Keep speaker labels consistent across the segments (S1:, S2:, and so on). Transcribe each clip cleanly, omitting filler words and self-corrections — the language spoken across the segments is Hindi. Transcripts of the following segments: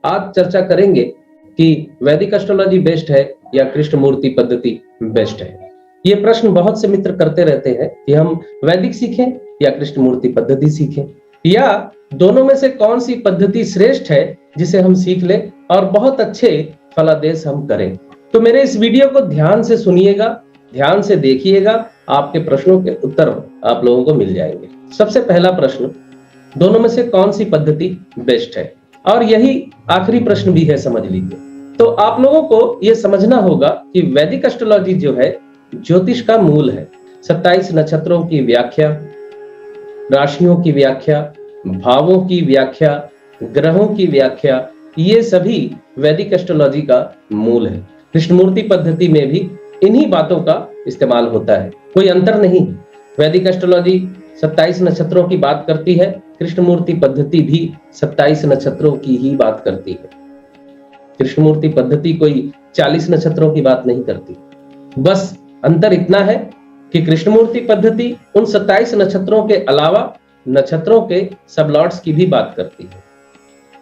S1: आज चर्चा करेंगे कि वैदिक एस्ट्रोलॉजी बेस्ट है या कृष्णमूर्ति पद्धति बेस्ट है। ये प्रश्न बहुत से मित्र करते रहते हैं कि हम वैदिक सीखें या कृष्णमूर्ति पद्धति सीखें, या दोनों में से कौन सी पद्धति श्रेष्ठ है जिसे हम सीख लें और बहुत अच्छे फलादेश हम करें। तो मेरे इस वीडियो को ध्यान से सुनिएगा, ध्यान से देखिएगा, आपके प्रश्नों के उत्तर आप लोगों को मिल जाएंगे। सबसे पहला प्रश्न, दोनों में से कौन सी पद्धति बेस्ट है, और यही आखिरी प्रश्न भी है, समझ लीजिए। तो आप लोगों को यह समझना होगा कि वैदिक एस्ट्रोलॉजी जो है ज्योतिष का मूल है। 27 नक्षत्रों की व्याख्या, राशियों की व्याख्या, भावों की व्याख्या, ग्रहों की व्याख्या, ये सभी वैदिक एस्ट्रोलॉजी का मूल है। कृष्णमूर्ति पद्धति में भी इन्हीं बातों का इस्तेमाल होता है, कोई अंतर नहीं। वैदिक एस्ट्रोलॉजी 27 नक्षत्रों की बात करती है, कृष्णमूर्ति पद्धति भी 27 नक्षत्रों की ही बात करती है। कृष्णमूर्ति पद्धति कोई 40 नक्षत्रों की बात नहीं करती। बस अंतर इतना है कि कृष्णमूर्ति पद्धति उन 27 नक्षत्रों के अलावा नक्षत्रों के सबलॉट्स की भी बात करती है।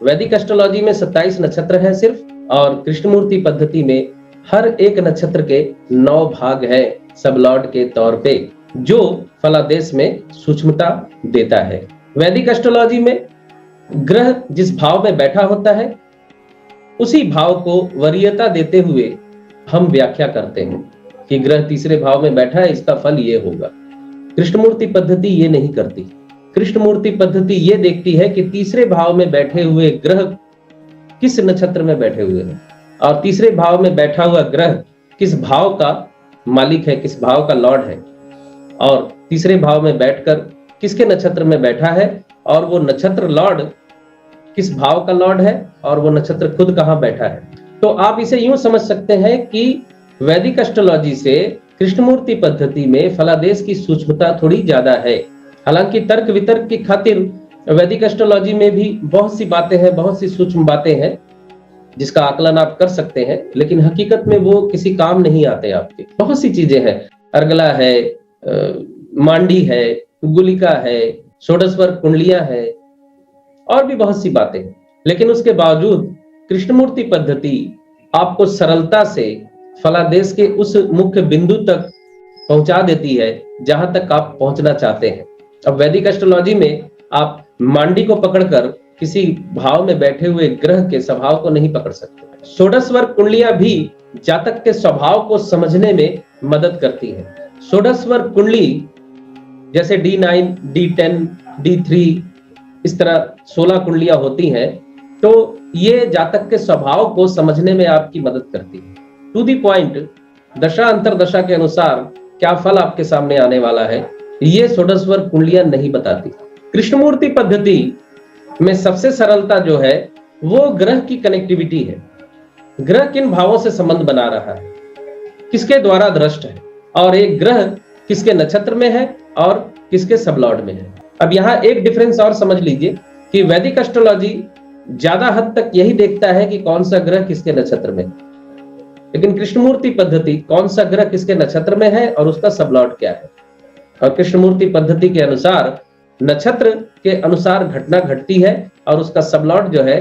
S1: वैदिक एस्ट्रोलॉजी में 27 नक्षत्र है सिर्फ, और कृष्णमूर्ति पद्धति में हर एक नक्षत्र के 9 भाग है सबलॉट के तौर पे, जो फलादेश में सूक्ष्मता देता है। वैदिक एस्ट्रोलॉजी में ग्रह जिस भाव में बैठा होता है उसी भाव को वरीयता देते हुए हम व्याख्या करते हैं कि ग्रह तीसरे भाव में बैठा है, इसका फल ये होगा। कृष्णमूर्ति पद्धति ये नहीं करती। कृष्णमूर्ति पद्धति ये देखती है कि तीसरे भाव में बैठे हुए ग्रह किस नक्षत्र में बैठे हुए हैं, और तीसरे भाव में बैठा हुआ ग्रह किस भाव का मालिक है, किस भाव का लॉर्ड है, और तीसरे भाव में बैठकर किसके नक्षत्र में बैठा है, और वो नक्षत्र लॉर्ड किस भाव का लॉर्ड है, और वो नक्षत्र खुद कहां बैठा है। तो आप इसे यूं समझ सकते हैं कि वैदिक एस्ट्रोलॉजी से कृष्णमूर्ति पद्धति में फलादेश की सूक्ष्मता थोड़ी ज्यादा है। हालांकि तर्क वितर्क की खातिर वैदिक एस्ट्रोलॉजी में भी बहुत सी बातें हैं, बहुत सी सूक्ष्म बातें हैं जिसका आकलन आप कर सकते हैं, लेकिन हकीकत में वो किसी काम नहीं आते आपके। बहुत सी चीजें हैं, अर्गला है, मांडी है, गुलिका है, षोडशवर कुंडलियां है, और भी बहुत सी बातें। लेकिन उसके बावजूद कृष्णमूर्ति पद्धति आपको सरलता से फलादेश के उस मुख्य बिंदु तक पहुंचा देती है जहां तक आप पहुंचना चाहते हैं। अब वैदिक एस्ट्रोलॉजी में आप मांडी को पकड़कर किसी भाव में बैठे हुए ग्रह के स्वभाव को नहीं पकड़ सकते। षोडशवर कुंडलियां भी जातक के स्वभाव को समझने में मदद करती हैं। षोडशवर कुंडली जैसे D9, D10, D3, इस तरह 16 कुंडलियां होती हैं, तो ये जातक के स्वभाव को समझने में आपकी मदद करती है। टू दी पॉइंट, दशा अंतरदशा के अनुसार क्या फल आपके सामने आने वाला है, ये षोडशवर कुंडलियां नहीं बताती। कृष्णमूर्ति पद्धति में सबसे सरलता जो है वो ग्रह की कनेक्टिविटी है। ग्रह किन भावों से संबंध बना रहा है, किसके द्वारा दृष्ट है, और एक ग्रह किसके नक्षत्र में है और किसके सबलॉर्ड में है। अब यहाँ एक डिफरेंस और समझ लीजिए कि वैदिक एस्ट्रोलॉजी ज्यादा हद तक यही देखता है कि कौन सा ग्रह किसके नक्षत्र में, लेकिन कृष्णमूर्ति पद्धति कौन सा ग्रह किसके नक्षत्र में है और उसका सबलॉर्ड क्या है। और कृष्णमूर्ति पद्धति के अनुसार नक्षत्र के अनुसार घटना घटती है और उसका सबलॉर्ड जो है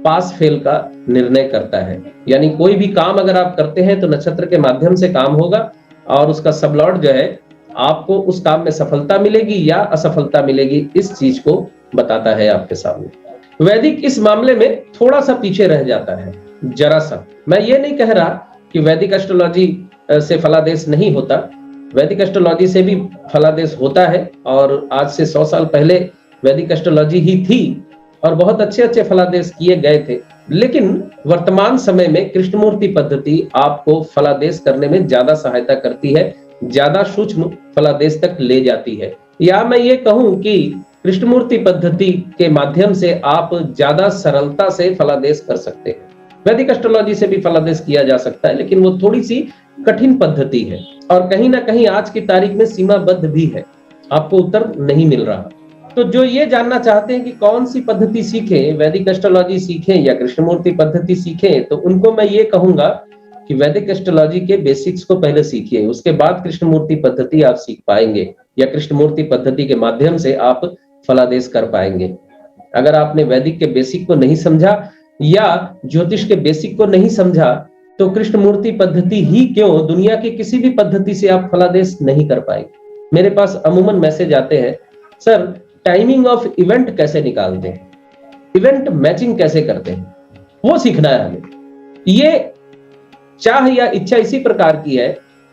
S1: पास फेल का निर्णय करता है। यानी कोई भी काम अगर आप करते हैं तो नक्षत्र के माध्यम से काम होगा, और उसका सबलॉर्ड जो है आपको उस काम में सफलता मिलेगी या असफलता मिलेगी, इस चीज को बताता है आपके सामने। वैदिक इस मामले में थोड़ा सा पीछे रह जाता है, जरा सा। मैं ये नहीं कह रहा कि वैदिक एस्ट्रोलॉजी से फलादेश नहीं होता, वैदिक एस्ट्रोलॉजी से भी फलादेश होता है, और आज से 100 साल पहले वैदिक एस्ट्रोलॉजी ही थी और बहुत अच्छे अच्छे फलादेश किए गए थे। लेकिन वर्तमान समय में कृष्णमूर्ति पद्धति आपको फलादेश करने में ज्यादा सहायता करती है, ज्यादा सूक्ष्म फलादेश तक ले जाती है। या मैं ये कहूं कि कृष्णमूर्ति पद्धति के माध्यम से आप ज्यादा सरलता से फलादेश कर सकते हैं। वैदिक एस्ट्रोलॉजी से भी फलादेश किया जा सकता है, लेकिन वो थोड़ी सी कठिन पद्धति है, और कहीं ना कहीं आज की तारीख में सीमाबद्ध भी है, आपको उत्तर नहीं मिल रहा। तो जो ये जानना चाहते हैं कि कौन सी पद्धति सीखें, वैदिक एस्ट्रोलॉजी सीखें या कृष्णमूर्ति पद्धति सीखें, तो उनको मैं ये कहूंगा कि वैदिक एस्ट्रोलॉजी के बेसिक्स को पहले सीखिए, उसके बाद कृष्णमूर्ति पद्धति आप सीख पाएंगे, या कृष्णमूर्ति पद्धति के माध्यम से आप फलादेश कर पाएंगे। अगर आपने वैदिक के बेसिक को नहीं समझा या ज्योतिष के बेसिक को नहीं समझा तो कृष्णमूर्ति पद्धति ही क्यों, दुनिया की किसी भी पद्धति से आप फलादेश नहीं कर पाएंगे। मेरे पास अमूमन मैसेज आते हैं, सर टाइमिंग ऑफ इवेंट कैसे निकालते हैं, इवेंट मैचिंग कैसे करते हैं, वो सीखना है हमें। ये चाह या इच्छा इसी प्रकार की है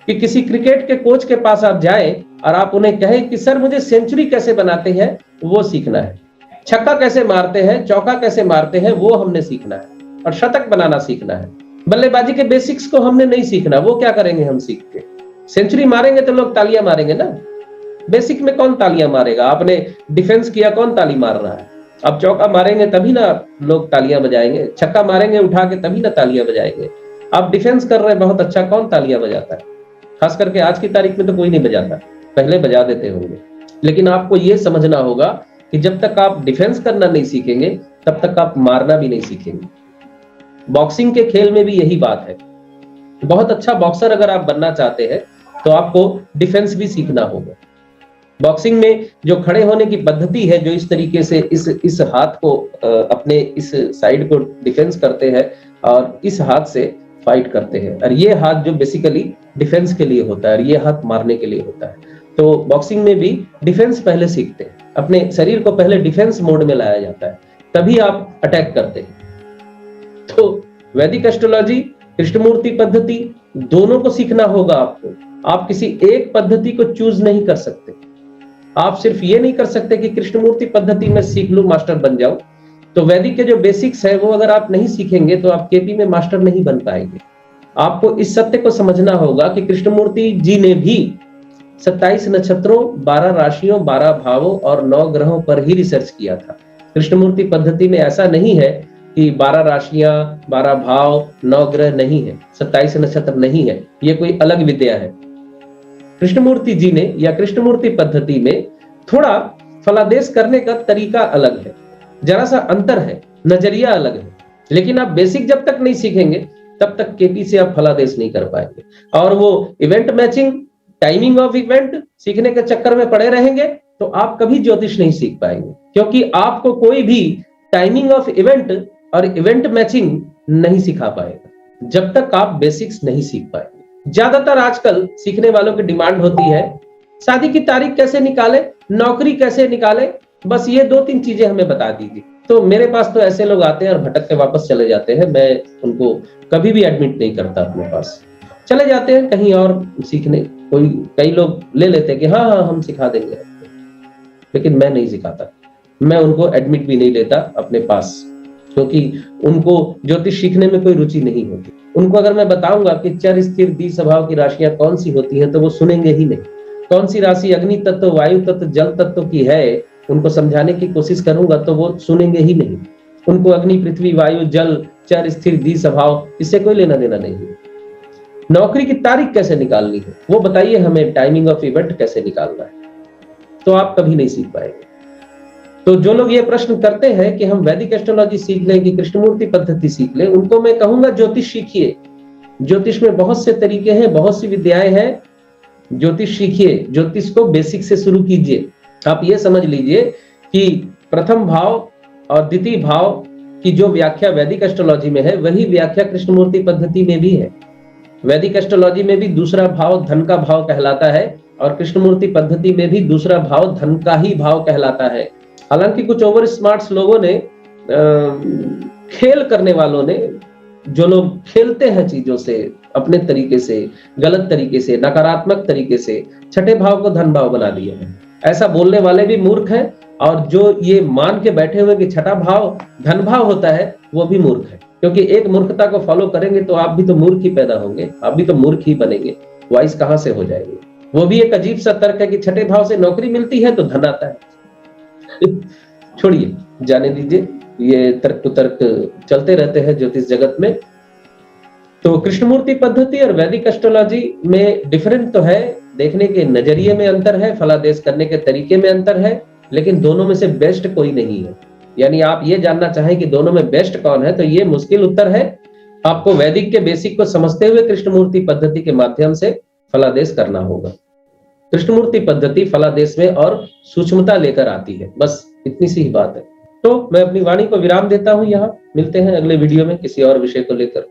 S1: कि किसी क्रिकेट के कोच के पास आप जाएं और आप उन्हें कहें कि सर मुझे सेंचुरी कैसे बनाते हैं, वो सीखना है। छक्का कैसे मारते हैं, चौका कैसे मारते हैं, वो हमने सीखना है। और शतक बनाना सीखना है। बल्लेबाजी के बेसिक्स को हमने नहीं सीखना, वो क्या करेंगे हम सीख के। सेंचुरी मारेंगे तो लोग तालियां मारेंगे ना, बेसिक में कौन तालियां मारेगा। आपने डिफेंस किया, कौन ताली मार रहा है। अब चौका मारेंगे तभी ना लोग तालियां बजाएंगे, छक्का मारेंगे उठा के तभी ना तालियां बजाएंगे। आप डिफेंस कर रहे हैं बहुत अच्छा, कौन तालियां बजाता है। खास करके आज की तारीख में तो कोई नहीं बजाता, पहले बजा देते होंगे। लेकिन आपको यह समझना होगा कि जब तक आप डिफेंस करना नहीं सीखेंगे तब तक आप मारना भी नहीं सीखेंगे। बॉक्सिंग के खेल में भी यही बात है। बहुत अच्छा बॉक्सर अगर आप बनना चाहते हैं तो आपको डिफेंस भी सीखना होगा। बॉक्सिंग में जो खड़े होने की पद्धति है, जो इस तरीके से इस हाथ को अपने इस साइड को डिफेंस करते हैं और इस हाथ से फाइट करते हैं, और ये हाथ जो बेसिकली डिफेंस के लिए होता है और ये हाथ मारने के लिए होता है। तो बॉक्सिंग में भी डिफेंस पहले सीखते हैं, अपने शरीर को पहले डिफेंस मोड में लाया जाता है, तभी आप अटैक करते हैं। तो वैदिक एस्ट्रोलॉजी, कृष्णमूर्ति पद्धति, दोनों को सीखना होगा आपको। आप किसी एक पद्धति को चूज नहीं कर सकते। आप सिर्फ ये नहीं कर सकते कि कृष्णमूर्ति पद्धति में सीख लूं, मास्टर बन जाऊं। तो वैदिक के जो बेसिक्स है वो अगर आप नहीं सीखेंगे तो आप केपी में मास्टर नहीं बन पाएंगे। आपको इस सत्य को समझना होगा कि कृष्णमूर्ति जी ने भी 27 नक्षत्रों, 12 राशियों, 12 भावों और 9 ग्रहों पर ही रिसर्च किया था। कृष्णमूर्ति पद्धति में ऐसा नहीं है कि 12 राशियां, 12 भाव, 9 ग्रह नहीं है, 27 नक्षत्र नहीं है, ये कोई अलग विद्या है। कृष्णमूर्ति जी ने या कृष्णमूर्ति पद्धति में थोड़ा फलादेश करने का तरीका अलग है, जरा सा अंतर है, नजरिया अलग है। लेकिन आप बेसिक जब तक नहीं सीखेंगे तब तक केपी से आप फलादेश नहीं कर पाएंगे। और वो event matching, timing of event सीखने के चक्कर में पड़े रहेंगे तो आप कभी ज्योतिष नहीं सीख पाएंगे, क्योंकि आपको कोई भी टाइमिंग ऑफ इवेंट और इवेंट मैचिंग नहीं सिखा पाएगा जब तक आप बेसिक्स नहीं सीख पाएंगे। ज्यादातर आजकल सीखने वालों की डिमांड होती है शादी की तारीख कैसे निकाले, नौकरी कैसे निकाले, बस ये 2-3 चीजें हमें बता दीजिए। तो मेरे पास तो ऐसे लोग आते हैं और भटक के वापस चले जाते हैं। मैं उनको कभी भी एडमिट नहीं करता अपने पास, चले जाते हैं कहीं और सीखने। कई लोग ले लेते हैं कि हाँ हम सिखा देंगे, लेकिन मैं नहीं सिखाता। मैं उनको एडमिट भी नहीं लेता अपने पास, क्योंकि उनको ज्योतिष सीखने में कोई रुचि नहीं होती। उनको अगर मैं बताऊंगा कि चर स्थिर दी स्वभाव की राशियां कौन सी होती हैं तो वो सुनेंगे ही नहीं। कौन सी राशि अग्नि तत्व, वायु तत्व, जल तत्व की है, उनको समझाने की कोशिश करूंगा तो वो सुनेंगे ही नहीं। उनको अग्नि, पृथ्वी, वायु, जल, चर स्थिर दी स्वभाव, इससे कोई लेना देना नहीं है। नौकरी की तारीख कैसे निकालनी है वो बताइए हमें, टाइमिंग ऑफ इवेंट कैसे निकालना है, तो आप कभी नहीं सीख पाएंगे। तो जो लोग ये प्रश्न करते हैं कि हम वैदिक एस्ट्रोलॉजी सीख लें कि कृष्णमूर्ति पद्धति सीख लें, उनको मैं कहूंगा ज्योतिष सीखिए। ज्योतिष में बहुत से तरीके हैं, बहुत सी विद्याएं हैं, ज्योतिष सीखिए। ज्योतिष को बेसिक से शुरू कीजिए। आप ये समझ लीजिए कि प्रथम भाव और द्वितीय भाव की जो व्याख्या वैदिक एस्ट्रोलॉजी में है वही व्याख्या कृष्णमूर्ति पद्धति में भी है। वैदिक एस्ट्रोलॉजी में भी दूसरा भाव धन का भाव कहलाता है और कृष्णमूर्ति पद्धति में भी दूसरा भाव धन का ही भाव कहलाता है। हालांकि कुछ ओवर स्मार्ट्स लोगों ने, खेल करने वालों ने, जो लोग खेलते हैं चीजों से अपने तरीके से, गलत तरीके से, नकारात्मक तरीके से, छठे भाव को धन भाव बना दिया है। ऐसा बोलने वाले भी मूर्ख हैं, और जो ये मान के बैठे हुए कि छठा भाव धन भाव होता है वो भी मूर्ख है। क्योंकि एक मूर्खता को फॉलो करेंगे तो आप भी तो मूर्ख ही पैदा होंगे, आप भी तो मूर्ख ही बनेंगे, वाइस कहां से हो जाएंगे। वो भी एक अजीब सा तर्क है कि छठे भाव से नौकरी मिलती है तो धन आता है। छोड़िए, जाने दीजिए, ये तर्क कुतर्क चलते रहते हैं ज्योतिष जगत में। तो कृष्णमूर्ति पद्धति और वैदिक एस्ट्रोलॉजी में डिफरेंट तो है, देखने के नजरिए में अंतर है, फलादेश करने के तरीके में अंतर है, लेकिन दोनों में से बेस्ट कोई नहीं है। यानी आप ये जानना चाहें कि दोनों में बेस्ट कौन है तो ये मुश्किल उत्तर है। आपको वैदिक के बेसिक को समझते हुए कृष्णमूर्ति पद्धति के माध्यम से फलादेश करना होगा। कृष्णमूर्ति पद्धति फलादेश में और सूक्ष्मता लेकर आती है, बस इतनी सी ही बात है। तो मैं अपनी वाणी को विराम देता हूं यहाँ। मिलते हैं अगले वीडियो में किसी और विषय को लेकर।